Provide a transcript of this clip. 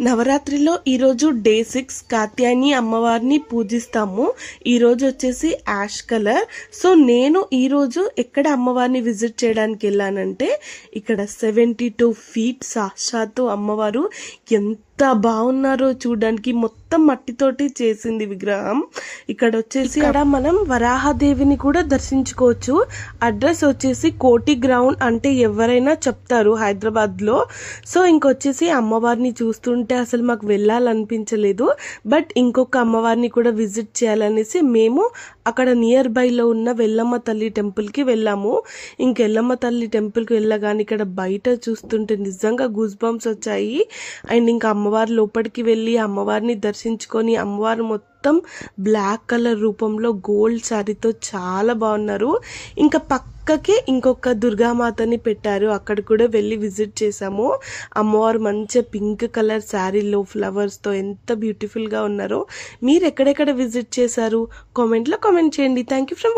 నవరాత్రిలో ఈరోజు డే 6 కాత్యాయని అమ్మవారిని పూజిస్తాము. ఈరోజు వచ్చేసి యాష్ కలర్. సో నేను ఈరోజు ఎక్కడ అమ్మవారిని విజిట్ చేయడానికి వెళ్ళానంటే ఇక్కడ 72 ఫీట్ సాక్షాత్తు అమ్మవారు ఎంత బాగున్నారో చూడడానికి. మొత్తం మట్టితోటి చేసింది విగ్రహం. ఇక్కడ వచ్చేసి మనం వరాహదేవిని కూడా దర్శించుకోవచ్చు. అడ్రస్ వచ్చేసి కోటి గ్రౌండ్ అంటే ఎవరైనా చెప్తారు హైదరాబాద్లో. సో ఇంకొచ్చేసి అమ్మవారిని చూస్తుంటే అసలు మాకు వెళ్ళాలనిపించలేదు. బట్ ఇంకొక అమ్మవారిని కూడా విజిట్ చేయాలనేసి మేము అక్కడ నియర్ బైలో ఉన్న వెల్లమ్మ తల్లి టెంపుల్కి వెళ్ళాము. ఎల్లమ్మ తల్లి టెంపుల్కి వెళ్ళగానే ఇక్కడ బయట చూస్తుంటే నిజంగా గూస్ బంప్స్ వచ్చాయి. అండ్ ఇంకా అమ్మవారి లోపలికి వెళ్ళి అమ్మవారిని దర్శించుకొని అమ్మవారు మొత్తం బ్లాక్ కలర్ రూపంలో గోల్డ్ శారీతో చాలా బాగున్నారు. ఇంకా పక్కకే ఇంకొక దుర్గామాతని పెట్టారు, అక్కడ కూడా వెళ్ళి విజిట్ చేసాము. అమ్మవారు మంచిగా పింక్ కలర్ శారీలో ఫ్లవర్స్తో ఎంత బ్యూటిఫుల్గా ఉన్నారో. మీరు ఎక్కడెక్కడ విజిట్ చేశారు కామెంట్లో కామెంట్ చేయండి. Thank you from